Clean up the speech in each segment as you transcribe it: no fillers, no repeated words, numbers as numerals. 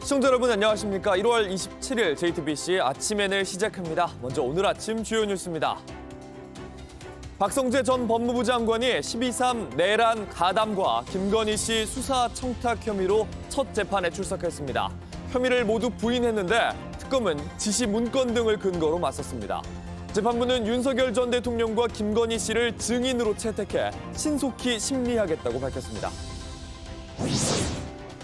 시청자 여러분 안녕하십니까. 1월 27일 JTBC 아침엔을 시작합니다. 먼저 오늘 아침 주요 뉴스입니다. 박성재 전 법무부 장관이 12.3 내란 가담과 김건희 씨 수사 청탁 혐의로 첫 재판에 출석했습니다. 혐의를 모두 부인했는데 특검은 지시 문건 등을 근거로 맞섰습니다. 재판부는 윤석열 전 대통령과 김건희 씨를 증인으로 채택해 신속히 심리하겠다고 밝혔습니다.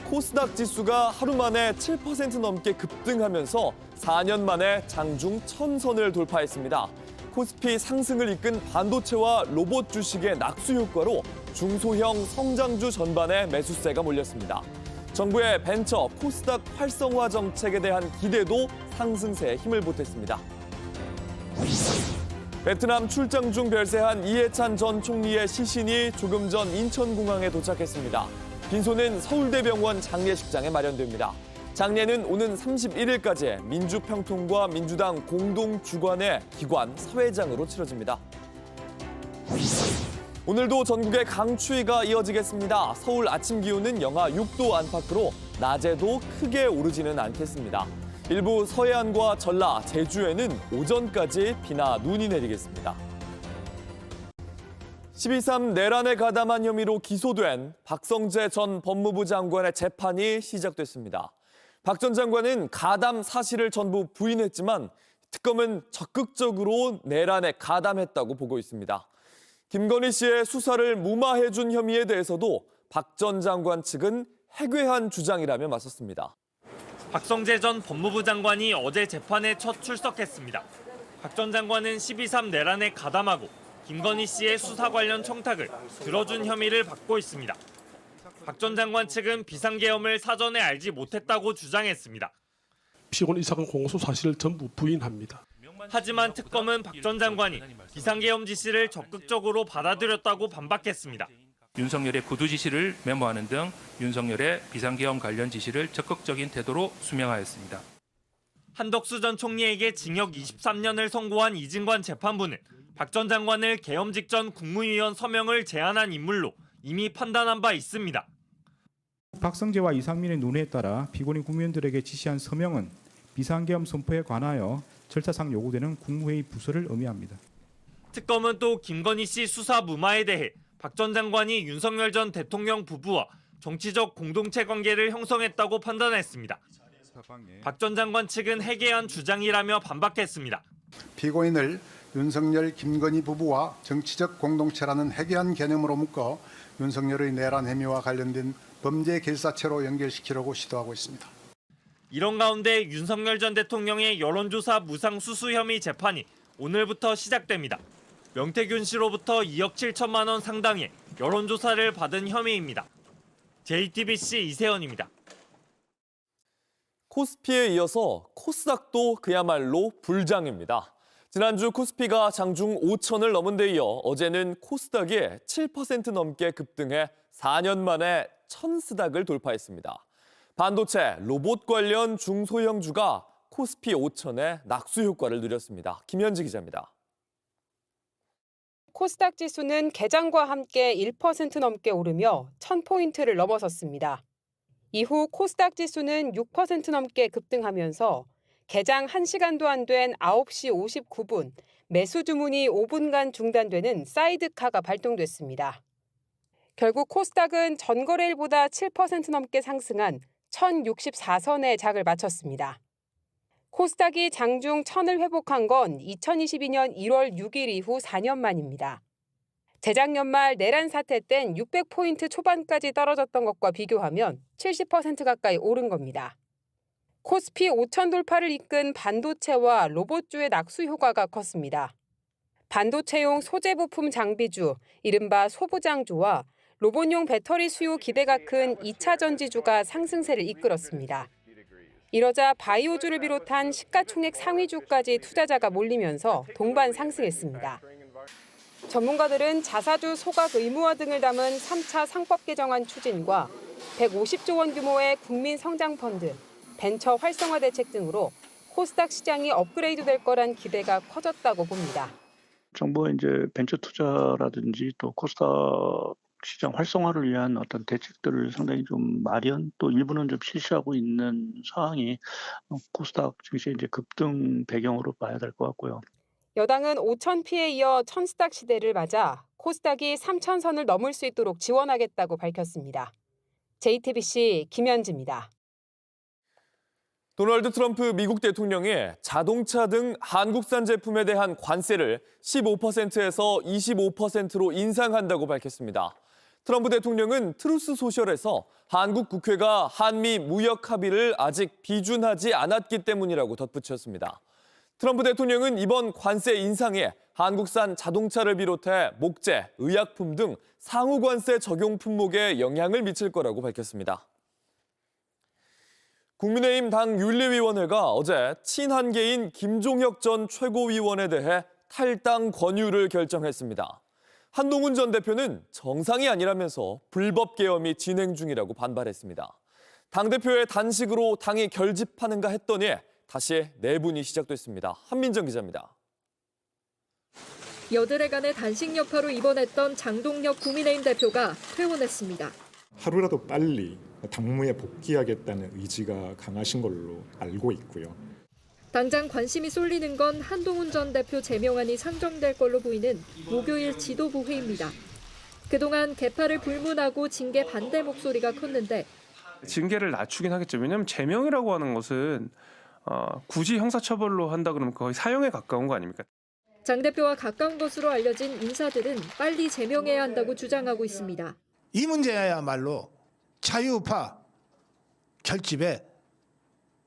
코스닥 지수가 하루 만에 7% 넘게 급등하면서 4년 만에 장중 1000선을 돌파했습니다. 코스피 상승을 이끈 반도체와 로봇 주식의 낙수 효과로 중소형 성장주 전반에 매수세가 몰렸습니다. 정부의 벤처 코스닥 활성화 정책에 대한 기대도 상승세에 힘을 보탰습니다. 베트남 출장 중 별세한 이해찬 전 총리의 시신이 조금 전 인천공항에 도착했습니다. 빈소는 서울대병원 장례식장에 마련됩니다. 장례는 오는 31일까지 민주평통과 민주당 공동 주관의 기관 사회장으로 치러집니다. 오늘도 전국에 강추위가 이어지겠습니다. 서울 아침 기온은 영하 6도 안팎으로 낮에도 크게 오르지는 않겠습니다. 일부 서해안과 전라, 제주에는 오전까지 비나 눈이 내리겠습니다. 12.3 내란에 가담한 혐의로 기소된 박성재 전 법무부 장관의 재판이 시작됐습니다. 박 전 장관은 가담 사실을 전부 부인했지만 특검은 적극적으로 내란에 가담했다고 보고 있습니다. 김건희 씨의 수사를 무마해준 혐의에 대해서도 박 전 장관 측은 해괴한 주장이라며 맞섰습니다. 박성재 전 법무부 장관이 어제 재판에 첫 출석했습니다. 박 전 장관은 12.3 내란에 가담하고 김건희 씨의 수사 관련 청탁을 들어준 혐의를 받고 있습니다. 박 전 장관 측은 비상계엄을 사전에 알지 못했다고 주장했습니다. 피고는 이 사건 공소 사실을 전부 부인합니다. 하지만 특검은 박 전 장관이 비상계엄 지시를 적극적으로 받아들였다고 반박했습니다. 윤석열의 구두 지시를 메모하는 등 윤석열의 비상계엄 관련 지시를 적극적인 태도로 수명하였습니다. 한덕수 전 총리에게 징역 23년을 선고한 이진관 재판부는 박 전 장관을 계엄 직전 국무위원 서명을 제안한 인물로 이미 판단한 바 있습니다. 박성재와 이상민의 논의에 따라 피고인 국무위원들에게 지시한 서명은 비상계엄 선포에 관하여 절차상 요구되는 국무회의 부서를 의미합니다. 특검은 또 김건희 씨 수사 무마에 대해 박 전 장관이 윤석열 전 대통령 부부와 정치적 공동체 관계를 형성했다고 판단했습니다. 박 전 장관 측은 해괴한 주장이라며 반박했습니다. 피고인을 윤석열, 김건희 부부와 정치적 공동체라는 해괴한 개념으로 묶어 윤석열의 내란 혐의와 관련된 범죄 결사체로 연결시키려고 시도하고 있습니다. 이런 가운데 윤석열 전 대통령의 여론조사 무상 수수 혐의 재판이 오늘부터 시작됩니다. 명태균 씨로부터 2억 7천만 원 상당의 여론조사를 받은 혐의입니다. JTBC 이세연입니다. 코스피에 이어서 코스닥도 그야말로 불장입니다. 지난주 코스피가 장중 5천을 넘은 데 이어 어제는 코스닥이 7% 넘게 급등해 4년 만에 1000스닥을 돌파했습니다. 반도체, 로봇 관련 중소형주가 코스피 5천의 낙수 효과를 누렸습니다. 김현지 기자입니다. 코스닥 지수는 개장과 함께 1% 넘게 오르며 1000포인트를 넘어섰습니다. 이후 코스닥 지수는 6% 넘게 급등하면서 개장 1시간도 안 된 9시 59분, 매수 주문이 5분간 중단되는 사이드카가 발동됐습니다. 결국 코스닥은 전거래일보다 7% 넘게 상승한 1064선에 장을 마쳤습니다. 코스닥이 장중 1000을 회복한 건 2022년 1월 6일 이후 4년 만입니다. 재작년 말 내란 사태 땐 600포인트 초반까지 떨어졌던 것과 비교하면 70% 가까이 오른 겁니다. 코스피 5천 돌파를 이끈 반도체와 로봇주의 낙수 효과가 컸습니다. 반도체용 소재 부품 장비주, 이른바 소부장주와 로봇용 배터리 수요 기대가 큰 2차 전지주가 상승세를 이끌었습니다. 이러자 바이오주를 비롯한 시가총액 상위주까지 투자자가 몰리면서 동반 상승했습니다. 전문가들은 자사주 소각 의무화 등을 담은 3차 상법 개정안 추진과 150조 원 규모의 국민성장펀드, 벤처 활성화 대책 등으로 코스닥 시장이 업그레이드될 거란 기대가 커졌다고 봅니다. 정부가 이제 벤처 투자라든지 또 코스닥 시장 활성화를 위한 어떤 대책들을 상당히 좀 마련 또 일부는 좀 실시하고 있는 상황이 코스닥 증시의 이제 급등 배경으로 봐야 될 것 같고요. 여당은 5천 피에 이어 천스닥 시대를 맞아 코스닥이 3,000선을 넘을 수 있도록 지원하겠다고 밝혔습니다. JTBC 김현지입니다. 도널드 트럼프 미국 대통령이 자동차 등 한국산 제품에 대한 관세를 15%에서 25%로 인상한다고 밝혔습니다. 트럼프 대통령은 트루스 소셜에서 한국 국회가 한미 무역 합의를 아직 비준하지 않았기 때문이라고 덧붙였습니다. 트럼프 대통령은 이번 관세 인상에 한국산 자동차를 비롯해 목재, 의약품 등 상호 관세 적용 품목에 영향을 미칠 거라고 밝혔습니다. 국민의힘 당 윤리위원회가 어제 친한계인 김종혁 전 최고위원에 대해 탈당 권유를 결정했습니다. 한동훈 전 대표는 정상이 아니라면서 불법 계엄이 진행 중이라고 반발했습니다. 당대표의 단식으로 당이 결집하는가 했더니 다시 내분이 시작됐습니다. 한민정 기자입니다. 여드레간의 단식 여파로 입원했던 장동혁 국민의힘 대표가 퇴원했습니다. 하루라도 빨리 당무에 복귀하겠다는 의지가 강하신 걸로 알고 있고요. 당장 관심이 쏠리는 건 한동훈 전 대표 제명안이 상정될 걸로 보이는 목요일 지도부 회의입니다. 그동안 개파를 불문하고 징계 반대 목소리가 컸는데 징계를 낮추긴 하겠죠. 왜냐하면 제명이라고 하는 것은 굳이 형사처벌로 한다 그러면 거의 사형에 가까운 거 아닙니까? 장 대표와 가까운 것으로 알려진 인사들은 빨리 제명해야 한다고 주장하고 있습니다. 이 문제야말로 자유우파 결집의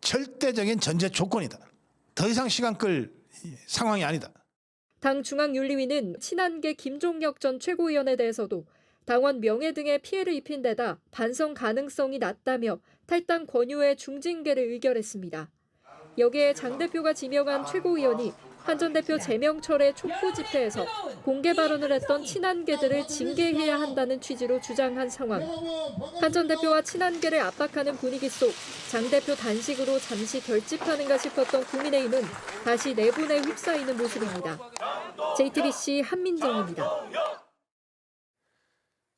절대적인 전제 조건이다. 더 이상 시간 끌 상황이 아니다. 당 중앙윤리위는 친한계 김종혁 전 최고위원에 대해서도 당원 명예 등의 피해를 입힌 데다 반성 가능성이 낮다며 탈당 권유의 중징계를 의결했습니다. 여기에 장 대표가 지명한 최고위원이 한 전 대표 제명철의 촉구 집회에서 공개 발언을 했던 친한계들을 징계해야 한다는 취지로 주장한 상황. 한 전 대표와 친한계를 압박하는 분위기 속 장 대표 단식으로 잠시 결집하는가 싶었던 국민의힘은 다시 내분에 휩싸이는 모습입니다. JTBC 한민정입니다.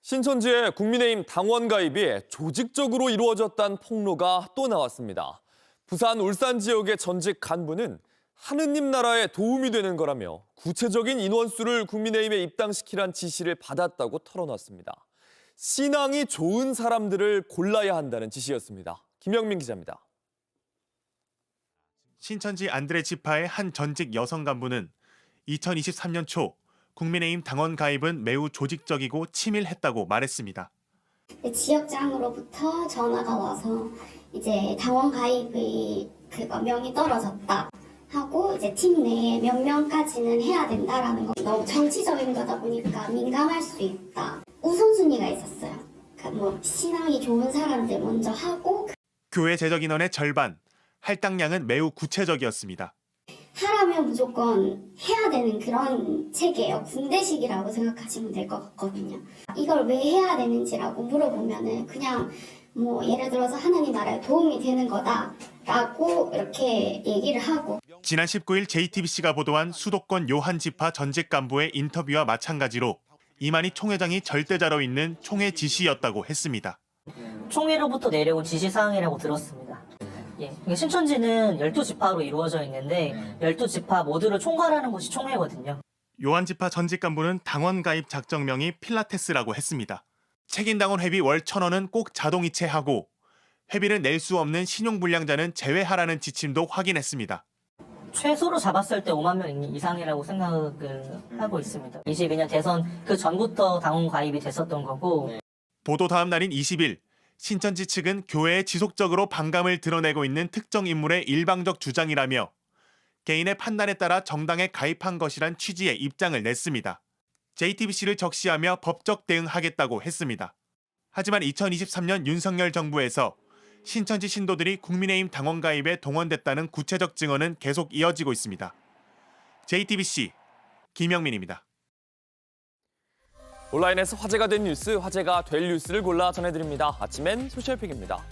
신천지의 국민의힘 당원 가입이 조직적으로 이루어졌다는 폭로가 또 나왔습니다. 부산, 울산 지역의 전직 간부는 하느님 나라에 도움이 되는 거라며 구체적인 인원수를 국민의힘에 입당시키란 지시를 받았다고 털어놨습니다. 신앙이 좋은 사람들을 골라야 한다는 지시였습니다. 김영민 기자입니다. 신천지 안드레 지파의 한 전직 여성 간부는 2023년 초 국민의힘 당원 가입은 매우 조직적이고 치밀했다고 말했습니다. 지역장으로부터 전화가 와서 이제 당원 가입의 명이 떨어졌다 하고 이제 팀 내에 몇 명까지는 해야 된다라는 거. 너무 정치적인 거다 보니까 민감할 수 있다. 우선순위가 있었어요. 그러니까 신앙이 좋은 사람들 먼저 하고 교회 재적 인원의 절반, 할당량은 매우 구체적이었습니다. 하라면 무조건 해야 되는 그런 체계예요. 군대식이라고 생각하시면 될 것 같거든요. 이걸 왜 해야 되는지라고 물어보면은 그냥 예를 들어서 하나님 나라에 도움이 되는 거다라고 이렇게 얘기를 하고. 지난 19일 JTBC가 보도한 수도권 요한 지파 전직 간부의 인터뷰와 마찬가지로 이만희 총회장이 절대자로 있는 총회 지시였다고 했습니다. 총회로부터 내려온 지시사항이라고 들었습니다. 신천지는 12지파로 이루어져 있는데 12지파 모두를 총괄하는 곳이 총회거든요. 요한 지파 전직 간부는 당원 가입 작정명이 필라테스라고 했습니다. 책임당원 회비 월 1,000원은 꼭 자동이체하고 회비를 낼 수 없는 신용불량자는 제외하라는 지침도 확인했습니다. 최소로 잡았을 때 5만 명 이상이라고 생각을 하고 있습니다. 22년 대선 그 전부터 당원 가입이 됐었던 거고. 보도 다음 날인 20일 신천지 측은 교회에 지속적으로 반감을 드러내고 있는 특정 인물의 일방적 주장이라며 개인의 판단에 따라 정당에 가입한 것이란 취지의 입장을 냈습니다. JTBC를 적시하며 법적 대응하겠다고 했습니다. 하지만 2023년 윤석열 정부에서 신천지 신도들이 국민의힘 당원 가입에 동원됐다는 구체적 증언은 계속 이어지고 있습니다. JTBC 김영민입니다. 온라인에서 화제가 된 뉴스, 화제가 될 뉴스를 골라 전해드립니다. 아침엔 소셜픽입니다.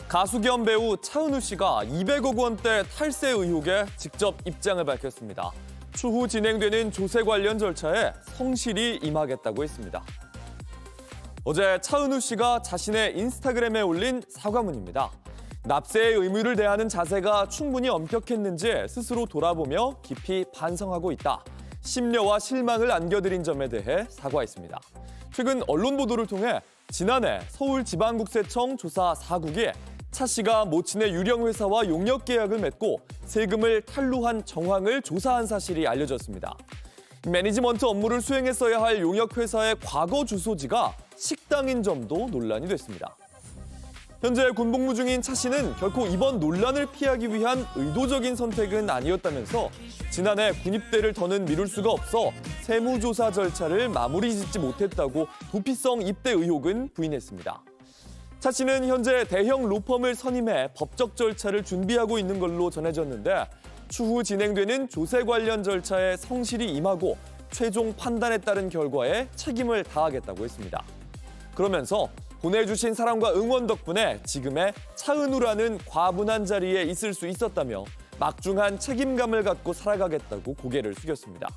가수 겸 배우 차은우 씨가 200억 원대 탈세 의혹에 직접 입장을 밝혔습니다. 추후 진행되는 조세 관련 절차에 성실히 임하겠다고 했습니다. 어제 차은우 씨가 자신의 인스타그램에 올린 사과문입니다. 납세의 의무를 대하는 자세가 충분히 엄격했는지 스스로 돌아보며 깊이 반성하고 있다. 심려와 실망을 안겨드린 점에 대해 사과했습니다. 최근 언론 보도를 통해 지난해 서울지방국세청 조사 4국이 차 씨가 모친의 유령회사와 용역 계약을 맺고 세금을 탈루한 정황을 조사한 사실이 알려졌습니다. 매니지먼트 업무를 수행했어야 할 용역회사의 과거 주소지가 식당인 점도 논란이 됐습니다. 현재 군복무 중인 차 씨는 결코 이번 논란을 피하기 위한 의도적인 선택은 아니었다면서 지난해 군입대를 더는 미룰 수가 없어 세무조사 절차를 마무리 짓지 못했다고 도피성 입대 의혹은 부인했습니다. 차 씨는 현재 대형 로펌을 선임해 법적 절차를 준비하고 있는 걸로 전해졌는데 추후 진행되는 조세 관련 절차에 성실히 임하고 최종 판단에 따른 결과에 책임을 다하겠다고 했습니다. 그러면서 보내주신 사랑과 응원 덕분에 지금의 차은우라는 과분한 자리에 있을 수 있었다며 막중한 책임감을 갖고 살아가겠다고 고개를 숙였습니다.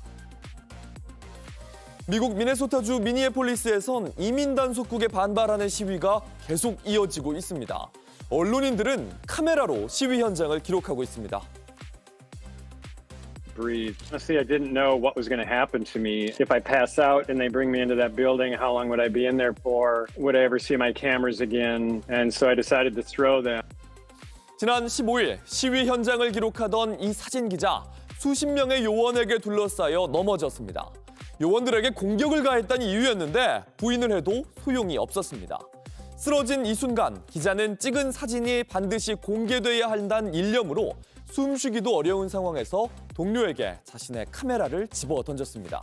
미국 미네소타주 미니애폴리스에선 이민 단속국에 반발하는 시위가 계속 이어지고 있습니다. 언론인들은 카메라로 시위 현장을 기록하고 있습니다. Breathe. Honestly, I didn't know what was going to happen to me. If I pass out and they bring me into that building, how long would I be in there for? Would I ever see my cameras again? And so I decided to throw them. 지난 15일 시위 현장을 기록하던 이 사진 기자, 수십 명의 요원에게 둘러싸여 넘어졌습니다. 요원들에게 공격을 가했다는 이유였는데 부인을 해도 소용이 없었습니다. 쓰러진 이 순간 기자는 찍은 사진이 반드시 공개돼야 한다는 일념으로 숨쉬기도 어려운 상황에서 동료에게 자신의 카메라를 집어 던졌습니다.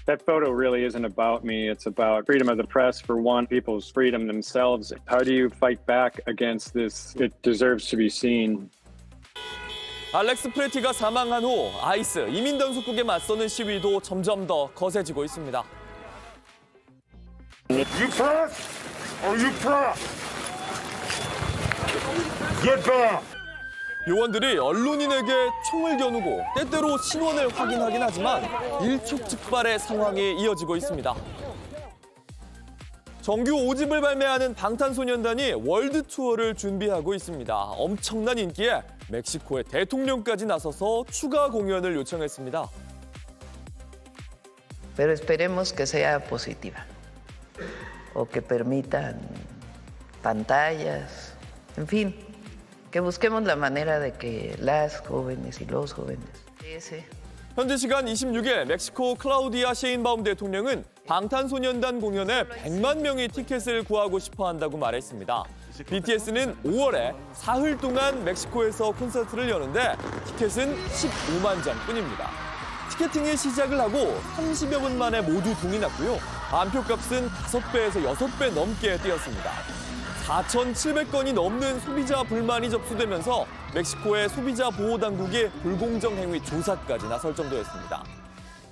That photo really isn't about me. It's about freedom of the press for one, people's freedom themselves. How do you fight back against this? It deserves to be seen. 알렉스 프레티가 사망한 후 아이스 이민 단속국에 맞서는 시위도 점점 더 거세지고 있습니다. You press or you press? Get back. 요원들이 언론인에게 총을 겨누고 때때로 신원을 확인하긴 하지만 일촉즉발의 상황이 이어지고 있습니다. 정규 5집을 발매하는 방탄소년단이 월드 투어를 준비하고 있습니다. 엄청난 인기에 멕시코의 대통령까지 나서서 추가 공연을 요청했습니다. Pero esperemos que sea positiva o que permitan pantallas, en fin, que busquemos la manera de que las jóvenes y los jóvenes. 현지 시간 26일 멕시코 클라우디아 셰인바움 대통령은 방탄소년단 공연에 100만 명이 티켓을 구하고 싶어 한다고 말했습니다. BTS는 5월에 사흘 동안 멕시코에서 콘서트를 여는데 티켓은 15만 장뿐입니다. 티켓팅의 시작을 하고 30여 분 만에 모두 동이 났고요. 안표값은 5배에서 6배 넘게 뛰었습니다. 4,700건이 넘는 소비자 불만이 접수되면서 멕시코의 소비자 보호당국이 불공정 행위 조사까지 나설 정도였습니다.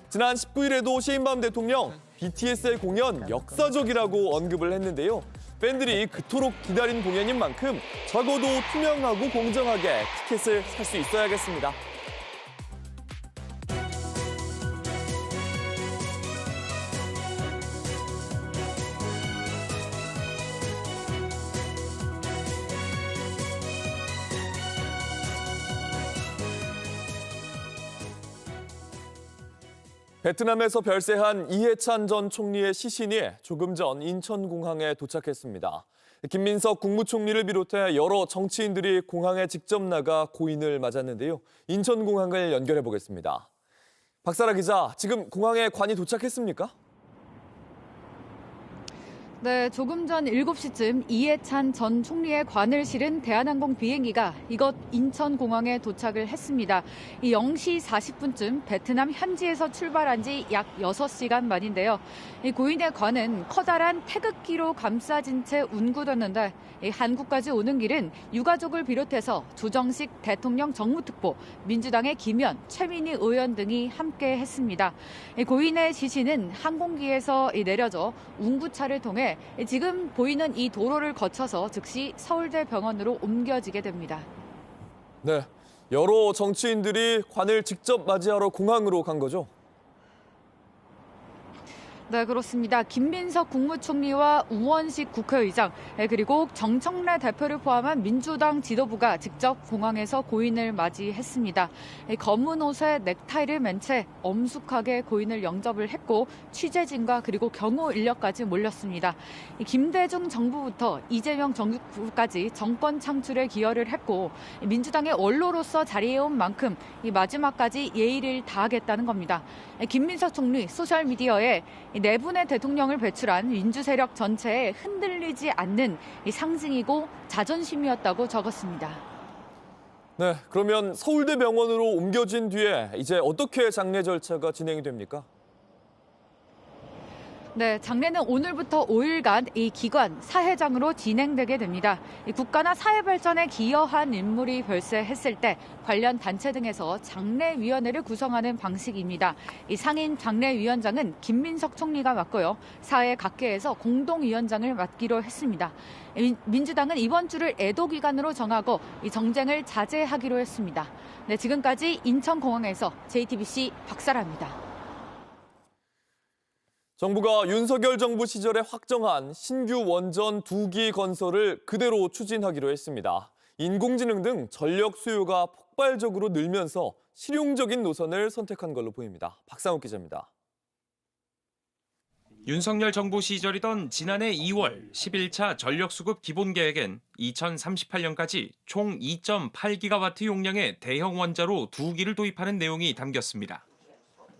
지난 19일에도 셰인바움 대통령 BTS의 공연 역사적이라고 언급을 했는데요. 팬들이 그토록 기다린 공연인 만큼 적어도 투명하고 공정하게 티켓을 살 수 있어야겠습니다. 베트남에서 별세한 이해찬 전 총리의 시신이 조금 전 인천공항에 도착했습니다. 김민석 국무총리를 비롯해 여러 정치인들이 공항에 직접 나가 고인을 맞았는데요. 인천공항을 연결해 보겠습니다. 박사라 기자, 지금 공항에 관이 도착했습니까? 네, 조금 전 7시쯤 이해찬 전 총리의 관을 실은 대한항공 비행기가 이곳 인천공항에 도착을 했습니다. 이 0시 40분쯤 베트남 현지에서 출발한 지 약 6시간 만인데요. 이 고인의 관은 커다란 태극기로 감싸진 채 운구됐는데 한국까지 오는 길은 유가족을 비롯해서 조정식 대통령 정무특보, 민주당의 김현, 최민희 의원 등이 함께 했습니다. 고인의 시신은 항공기에서 내려져 운구차를 통해 지금 보이는 이 도로를 거쳐서 즉시 서울대 병원으로 옮겨지게 됩니다. 네, 여러 정치인들이 관을 직접 맞이하러 공항으로 간 거죠? 네, 그렇습니다. 김민석 국무총리와 우원식 국회의장, 그리고 정청래 대표를 포함한 민주당 지도부가 직접 공항에서 고인을 맞이했습니다. 검은 옷에 넥타이를 맨 채 엄숙하게 고인을 영접을 했고 취재진과 그리고 경호 인력까지 몰렸습니다. 김대중 정부부터 이재명 정부까지 정권 창출에 기여를 했고 민주당의 원로로서 자리해온 만큼 이 마지막까지 예의를 다하겠다는 겁니다. 김민석 총리 소셜미디어에 네 분의 대통령을 배출한 민주 세력 전체에 흔들리지 않는 상징이고 자존심이었다고 적었습니다. 네, 그러면 서울대병원으로 옮겨진 뒤에 이제 어떻게 장례 절차가 진행이 됩니까? 네, 장례는 오늘부터 5일간 이 기관 사회장으로 진행되게 됩니다. 이 국가나 사회 발전에 기여한 인물이 별세했을 때 관련 단체 등에서 장례위원회를 구성하는 방식입니다. 이 상임 장례위원장은 김민석 총리가 맡고요. 사회 각계에서 공동위원장을 맡기로 했습니다. 민주당은 이번 주를 애도 기간으로 정하고 이 정쟁을 자제하기로 했습니다. 네, 지금까지 인천공항에서 JTBC 박사라입니다. 정부가 윤석열 정부 시절에 확정한 신규 원전 2기 건설을 그대로 추진하기로 했습니다. 인공지능 등 전력 수요가 폭발적으로 늘면서 실용적인 노선을 선택한 걸로 보입니다. 박상욱 기자입니다. 윤석열 정부 시절이던 지난해 2월 11차 전력수급 기본계획엔 2038년까지 총 2.8기가와트 용량의 대형 원자로 2기를 도입하는 내용이 담겼습니다.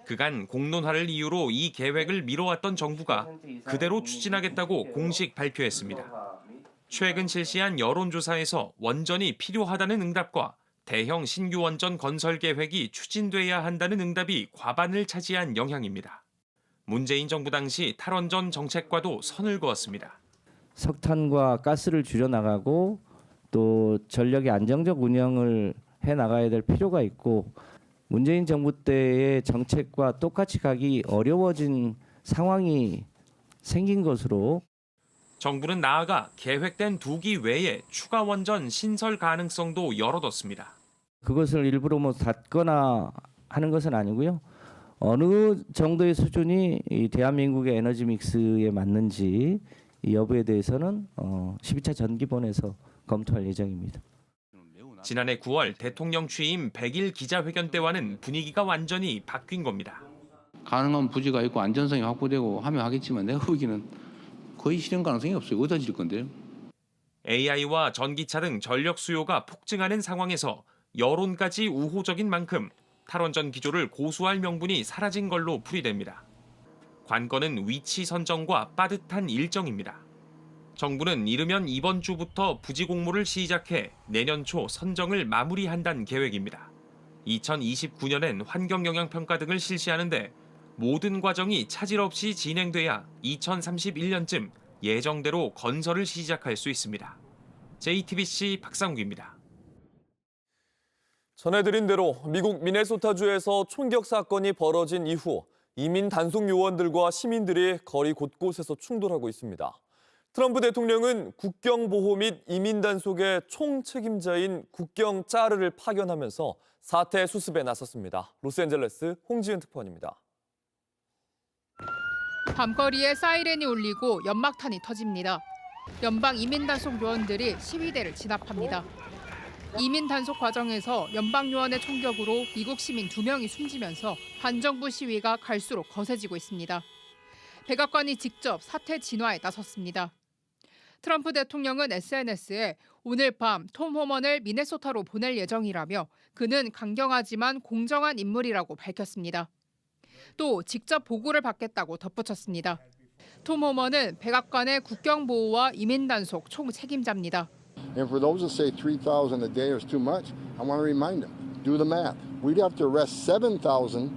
그간 공론화를 이유로 이 계획을 미뤄왔던 정부가 그대로 추진하겠다고 공식 발표했습니다. 최근 실시한 여론조사에서 원전이 필요하다는 응답과 대형 신규 원전 건설 계획이 추진돼야 한다는 응답이 과반을 차지한 영향입니다. 문재인 정부 당시 탈원전 정책과도 선을 그었습니다. 석탄과 가스를 줄여나가고 또 전력의 안정적 운영을 해나가야 될 필요가 있고 문재인 정부 때의 정책과 똑같이 가기 어려워진 상황이 생긴 것으로 정부는 나아가 계획된 2기 외에 추가 원전 신설 가능성도 열어뒀습니다. 그것을 일부러 닫거나 하는 것은 아니고요. 어느 정도의 수준이 이 대한민국의 에너지 믹스에 맞는지 이 여부에 대해서는 12차 전기본에서 검토할 예정입니다. 지난해 9월 대통령 취임 100일 기자회견 때와는 분위기가 완전히 바뀐 겁니다. 가능한 부지가 있고 안전성이 확보되고 하면 하겠지만 내가 보기에는 거의 실현 가능성이 없어요. 어디다 질 건데요? AI와 전기차 등 전력 수요가 폭증하는 상황에서 여론까지 우호적인 만큼 탈원전 기조를 고수할 명분이 사라진 걸로 풀이됩니다. 관건은 위치 선정과 빠듯한 일정입니다. 정부는 이르면 이번 주부터 부지 공모를 시작해 내년 초 선정을 마무리한다는 계획입니다. 2029년엔 환경영향평가 등을 실시하는데 모든 과정이 차질 없이 진행돼야 2031년쯤 예정대로 건설을 시작할 수 있습니다. JTBC 박상욱입니다. 전해드린 대로 미국 미네소타주에서 총격 사건이 벌어진 이후 이민 단속 요원들과 시민들이 거리 곳곳에서 충돌하고 있습니다. 트럼프 대통령은 국경보호 및 이민 단속의 총책임자인 국경짜르를 파견하면서 사태 수습에 나섰습니다. 로스앤젤레스 홍지은 특파원입니다. 밤거리에 사이렌이 울리고 연막탄이 터집니다. 연방 이민 단속 요원들이 시위대를 진압합니다. 이민 단속 과정에서 연방 요원의 총격으로 미국 시민 2명이 숨지면서 반정부 시위가 갈수록 거세지고 있습니다. 백악관이 직접 사태 진화에 나섰습니다. 트럼프 대통령은 SNS에 오늘 밤 톰 호먼을 미네소타로 보낼 예정이라며 그는 강경하지만 공정한 인물이라고 밝혔습니다. 또 직접 보고를 받겠다고 덧붙였습니다. 톰 호먼은 백악관의 국경보호와 이민 단속 총책임자입니다. And for those that say 3,000 a day is too much, I want to remind them, do the math. We'd have to arrest 7,000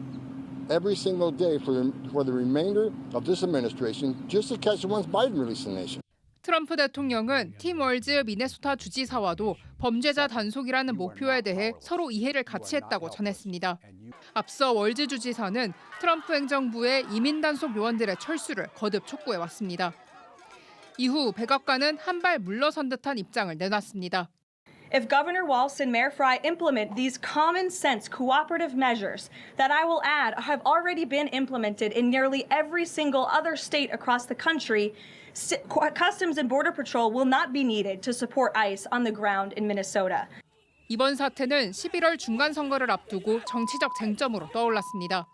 every single day for the remainder of this administration just to catch the ones Biden released the nation. 트럼프 대통령은 팀 월즈 미네소타 주지사와도 범죄자 단속이라는 목표에 대해 서로 이해를 같이 했다고 전했습니다. 앞서 월즈 주지사는 트럼프 행정부의 이민 단속 요원들의 철수를 거듭 촉구해왔습니다. 이후 백악관은 한 발 물러선 듯한 입장을 내놨습니다. if Governor Walz and Mayor Frey implement these common sense cooperative measures that I will add have already been implemented in nearly every single other state across the country, Customs and Border Patrol will not be needed to support ICE on the ground in Minnesota. 이번 사태는 11월 중간 선거를 앞두고 정치적 쟁점으로 떠올랐습니다.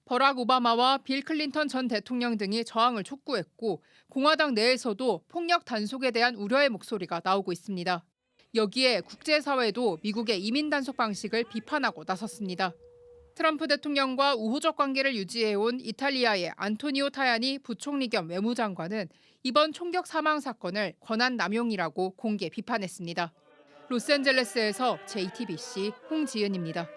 버락 오바마와 빌 클린턴 전 대통령 등이 저항을 촉구했고 공화당 내에서도 폭력 단속에 대한 우려의 목소리가 나오고 있습니다. 여기에 국제사회도 미국의 이민 단속 방식을 비판하고 나섰습니다. 트럼프 대통령과 우호적 관계를 유지해온 이탈리아의 안토니오 타야니 부총리 겸 외무장관은 이번 총격 사망 사건을 권한 남용이라고 공개 비판했습니다. 로스앤젤레스에서 JTBC 홍지은입니다.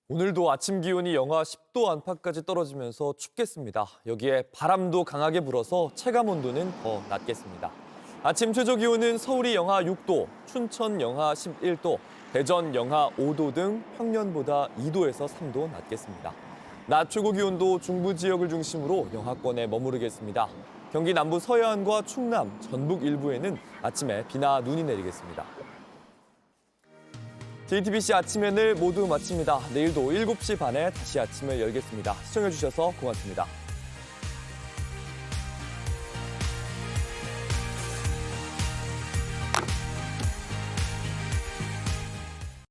오늘도 아침 기온이 영하 10도 안팎까지 떨어지면서 춥겠습니다. 여기에 바람도 강하게 불어서 체감 온도는 더 낮겠습니다. 아침 최저 기온은 서울이 영하 6도, 춘천 영하 11도, 대전 영하 5도 등 평년보다 2도에서 3도 낮겠습니다. 낮 최고 기온도 중부 지역을 중심으로 영하권에 머무르겠습니다. 경기 남부 서해안과 충남, 전북 일부에는 아침에 비나 눈이 내리겠습니다. JTBC 아침엔을 모두 마칩니다. 내일도 7시 반에 다시 아침을 열겠습니다. 시청해주셔서 고맙습니다.